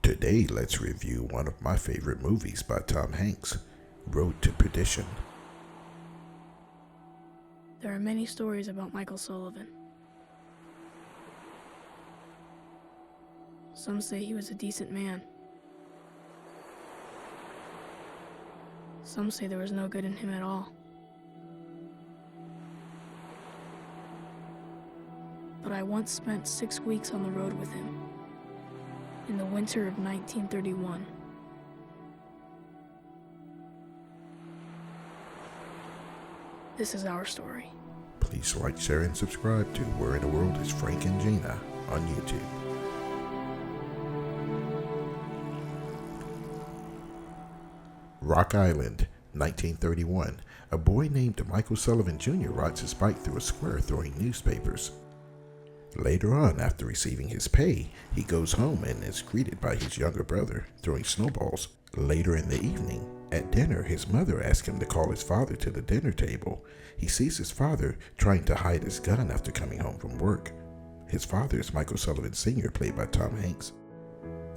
Today, let's review one of my favorite movies by Tom Hanks, Road to Perdition. There are many stories about Michael Sullivan. Some say he was a decent man. Some say there was no good in him at all. But I once spent 6 weeks on the road with him, in the winter of 1931. This is our story. Please like, share, and subscribe to Where in the World is Frank and Gina on YouTube. Rock Island, 1931. A boy named Michael Sullivan Jr. rides his bike through a square throwing newspapers. Later on, after receiving his pay, he goes home and is greeted by his younger brother throwing snowballs. Later in the evening, at dinner, his mother asks him to call his father to the dinner table. He sees his father trying to hide his gun after coming home from work. His father is Michael Sullivan Sr., played by Tom Hanks.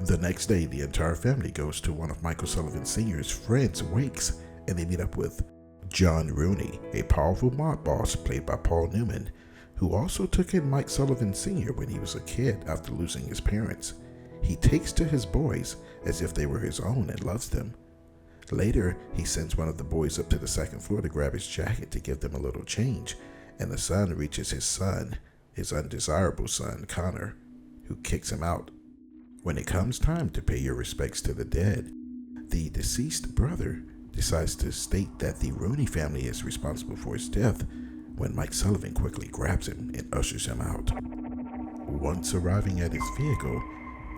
The next day, the entire family goes to one of Michael Sullivan Sr.'s friends' wakes, and they meet up with John Rooney, a powerful mob boss played by Paul Newman, who also took in Mike Sullivan Sr. when he was a kid after losing his parents. He takes to his boys as if they were his own and loves them. Later, he sends one of the boys up to the second floor to grab his jacket to give them a little change, and the son reaches his undesirable son, Connor, who kicks him out. When it comes time to pay your respects to the dead, the deceased brother decides to state that the Rooney family is responsible for his death, when Mike Sullivan quickly grabs him and ushers him out. Once arriving at his vehicle,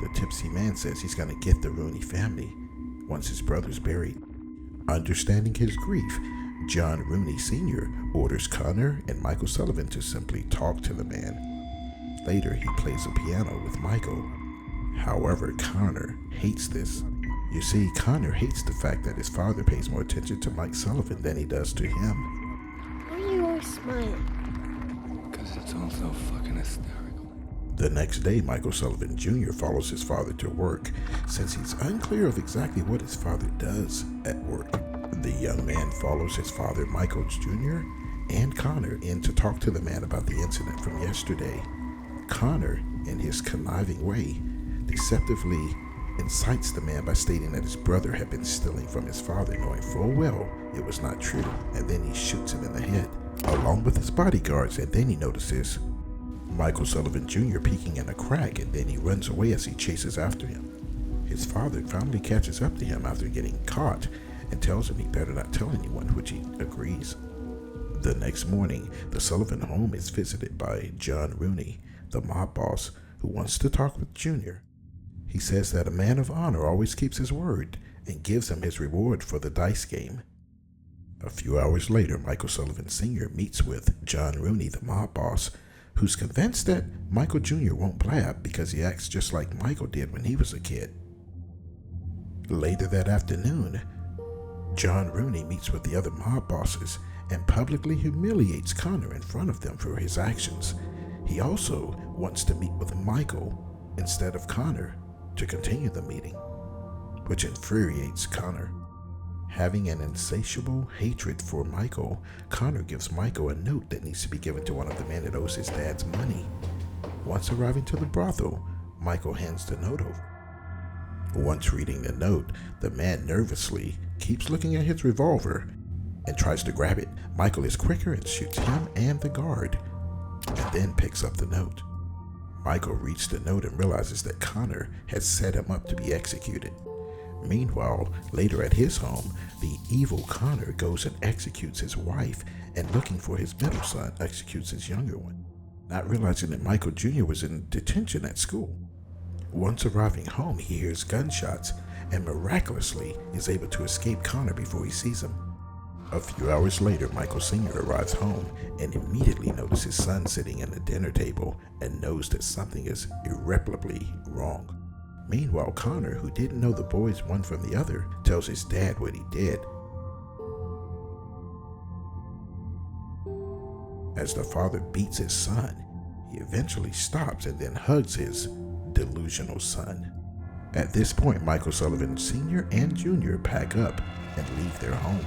the tipsy man says he's going to get the Rooney family once his brother's buried. Understanding his grief, John Rooney Sr. orders Connor and Michael Sullivan to simply talk to the man. Later, he plays a piano with Michael. However, Connor hates this. You see, Connor hates the fact that his father pays more attention to Mike Sullivan than he does to him. Why are you always smiling? Because it's all so fucking hysterical. The next day, Michael Sullivan Jr. follows his father to work, since he's unclear of exactly what his father does at work. The young man follows his father, Michael Jr., and Connor in to talk to the man about the incident from yesterday. Connor, in his conniving way, deceptively incites the man by stating that his brother had been stealing from his father, knowing full well it was not true, and then he shoots him in the head, along with his bodyguards, and then he notices Michael Sullivan Jr. peeking in a crack, and then he runs away as he chases after him. His father finally catches up to him after getting caught and tells him he better not tell anyone, which he agrees. The next morning, the Sullivan home is visited by John Rooney, the mob boss, who wants to talk with Jr. He says that a man of honor always keeps his word and gives him his reward for the dice game. A few hours later, Michael Sullivan Sr. meets with John Rooney, the mob boss, who's convinced that Michael Jr. won't blab because he acts just like Michael did when he was a kid. Later that afternoon, John Rooney meets with the other mob bosses and publicly humiliates Connor in front of them for his actions. He also wants to meet with Michael instead of Connor to continue the meeting, which infuriates Connor. Having an insatiable hatred for Michael, Connor gives Michael a note that needs to be given to one of the men that owes his dad's money. Once arriving to the brothel, Michael hands the note over. Once reading the note, the man nervously keeps looking at his revolver and tries to grab it. Michael is quicker and shoots him and the guard, and then picks up the note. Michael reads the note and realizes that Connor has set him up to be executed. Meanwhile, later at his home, the evil Connor goes and executes his wife, and looking for his middle son, executes his younger one, not realizing that Michael Jr. was in detention at school. Once arriving home, he hears gunshots and miraculously is able to escape Connor before he sees him. A few hours later, Michael Sr. arrives home and immediately notices his son sitting at the dinner table and knows that something is irreparably wrong. Meanwhile, Connor, who didn't know the boys one from the other, tells his dad what he did. As the father beats his son, he eventually stops and then hugs his delusional son. At this point, Michael Sullivan Sr. and Jr. pack up and leave their home.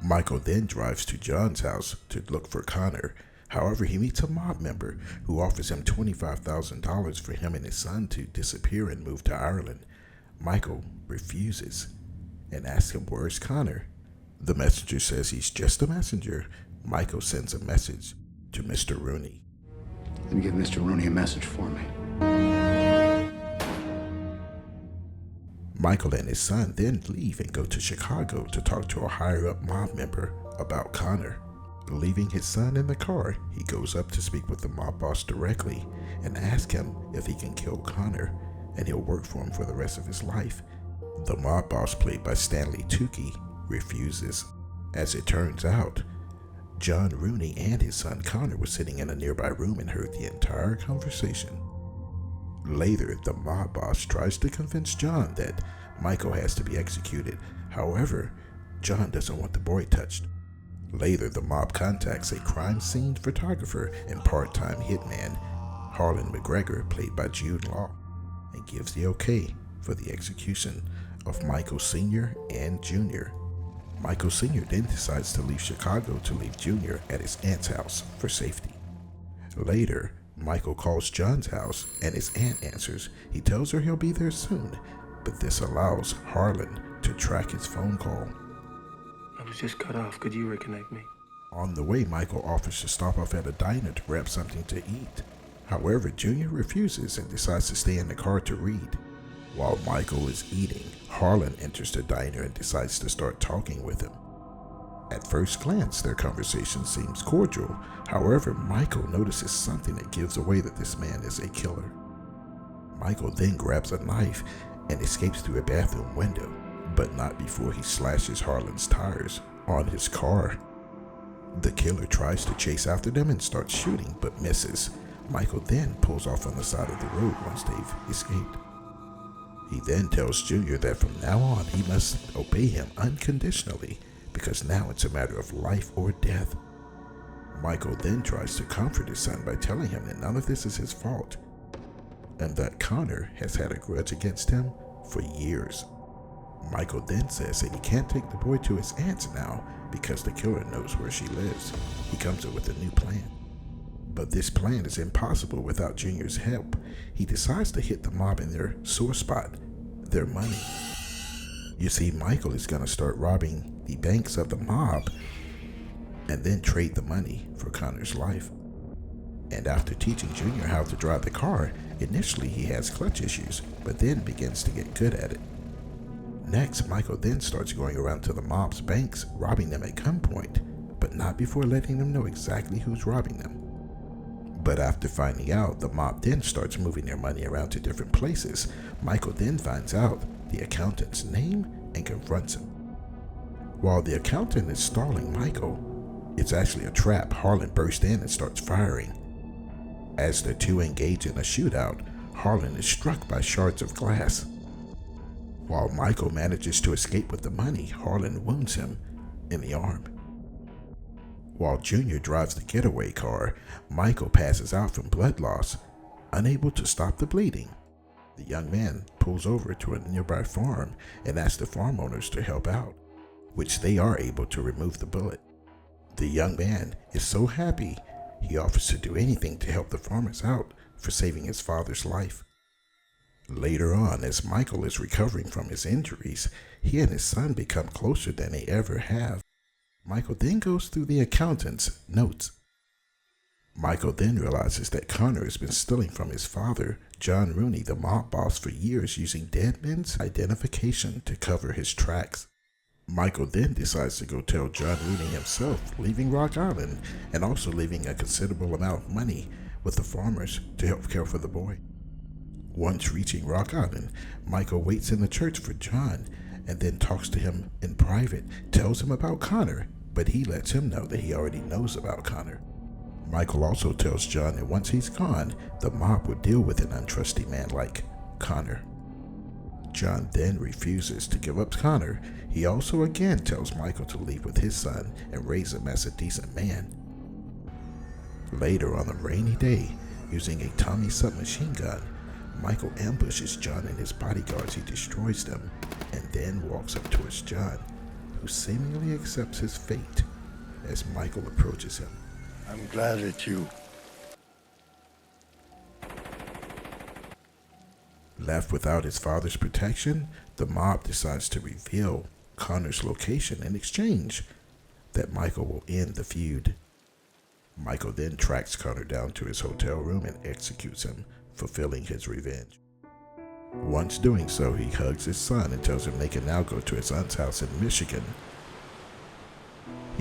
Michael then drives to John's house to look for Connor. However, he meets a mob member who offers him $25,000 for him and his son to disappear and move to Ireland. Michael refuses and asks him, "Where's Connor?" The messenger says he's just a messenger. Michael sends a message to Mr. Rooney. Let me give Mr. Rooney a message for me. Michael and his son then leave and go to Chicago to talk to a higher-up mob member about Connor. Leaving his son in the car, he goes up to speak with the mob boss directly and asks him if he can kill Connor, and he'll work for him for the rest of his life. The mob boss, played by Stanley Tucci, refuses. As it turns out, John Rooney and his son Connor were sitting in a nearby room and heard the entire conversation. Later, the mob boss tries to convince John that Michael has to be executed. However, John doesn't want the boy touched. Later, the mob contacts a crime scene photographer and part-time hitman, Harlan McGregor, played by Jude Law, and gives the okay for the execution of Michael Sr. and Jr. Michael Sr. then decides to leave Chicago to leave Jr. at his aunt's house for safety. Later, Michael calls John's house and his aunt answers. He tells her he'll be there soon, but this allows Harlan to track his phone call. I was just cut off. Could you reconnect me? On the way, Michael offers to stop off at a diner to grab something to eat. However, Junior refuses and decides to stay in the car to read. While Michael is eating, Harlan enters the diner and decides to start talking with him. At first glance, their conversation seems cordial. However, Michael notices something that gives away that this man is a killer. Michael then grabs a knife and escapes through a bathroom window, but not before he slashes Harlan's tires on his car. The killer tries to chase after them and starts shooting, but misses. Michael then pulls off on the side of the road once they've escaped. He then tells Junior that from now on he must obey him unconditionally, because now it's a matter of life or death. Michael then tries to comfort his son by telling him that none of this is his fault, and that Connor has had a grudge against him for years. Michael then says that he can't take the boy to his aunt's now because the killer knows where she lives. He comes up with a new plan. But this plan is impossible without Junior's help. He decides to hit the mob in their sore spot, their money. You see, Michael is going to start robbing the banks of the mob and then trade the money for Connor's life. And after teaching Junior how to drive the car, initially he has clutch issues, but then begins to get good at it. Next, Michael then starts going around to the mob's banks, robbing them at gunpoint, but not before letting them know exactly who's robbing them. But after finding out, the mob then starts moving their money around to different places. Michael then finds out the accountant's name and confronts him. While the accountant is stalling Michael, it's actually a trap. Harlan bursts in and starts firing. As the two engage in a shootout, Harlan is struck by shards of glass. While Michael manages to escape with the money, Harlan wounds him in the arm. While Junior drives the getaway car, Michael passes out from blood loss. Unable to stop the bleeding, the young man pulls over to a nearby farm and asks the farm owners to help out, which they are able to remove the bullet. The young man is so happy, he offers to do anything to help the farmers out for saving his father's life. Later on, as Michael is recovering from his injuries, he and his son become closer than they ever have. Michael then goes through the accountant's notes. Michael then realizes that Connor has been stealing from his father, John Rooney, the mob boss, for years, using dead men's identification to cover his tracks. Michael then decides to go tell John Rooney himself, leaving Rock Island and also leaving a considerable amount of money with the farmers to help care for the boy. Once reaching Rock Island, Michael waits in the church for John and then talks to him in private, tells him about Connor, but he lets him know that he already knows about Connor. Michael also tells John that once he's gone, the mob would deal with an untrusty man like Connor. John then refuses to give up Connor. He also again tells Michael to leave with his son and raise him as a decent man. Later on a rainy day, using a Tommy submachine gun, Michael ambushes John and his bodyguards. He destroys them and then walks up towards John, who seemingly accepts his fate as Michael approaches him. I'm glad it's you. Left without his father's protection, the mob decides to reveal Connor's location in exchange that Michael will end the feud. Michael then tracks Connor down to his hotel room and executes him, fulfilling his revenge. Once doing so, he hugs his son and tells him they can now go to his aunt's house in Michigan.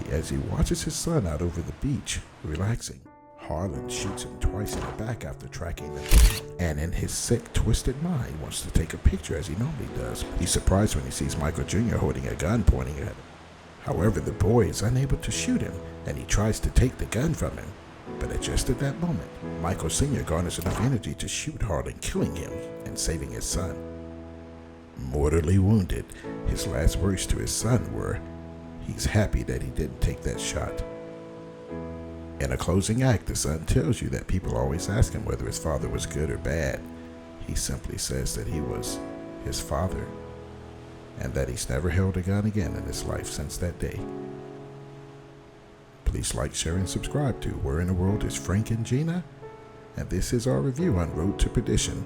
As he watches his son out over the beach, relaxing, Harlan shoots him twice in the back after tracking them down, and in his sick, twisted mind wants to take a picture as he normally does. He's surprised when he sees Michael Jr. holding a gun pointing at him. However, the boy is unable to shoot him, and he tries to take the gun from him. But just at that moment, Michael Sr. garners enough energy to shoot Harlan, killing him and saving his son. Mortally wounded, his last words to his son were, he's happy that he didn't take that shot. In a closing act, the son tells you that people always ask him whether his father was good or bad. He simply says that he was his father, and that he's never held a gun again in his life since that day. Please like, share, and subscribe to Where in the World is Frank and Gina? And this is our review on Road to Perdition,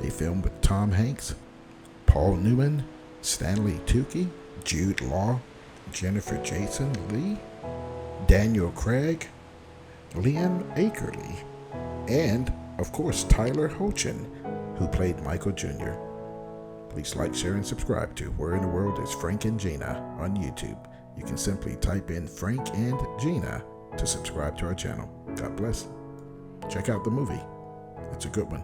a film with Tom Hanks, Paul Newman, Stanley Tucci, Jude Law, Jason Leigh, Daniel Craig, Liam Aiken, and, of course, Tyler Hoechin, who played Michael Jr. Please like, share, and subscribe to Where in the World is Frank and Gina on YouTube. You can simply type in Frank and Gina to subscribe to our channel. God bless. Check out the movie. It's a good one.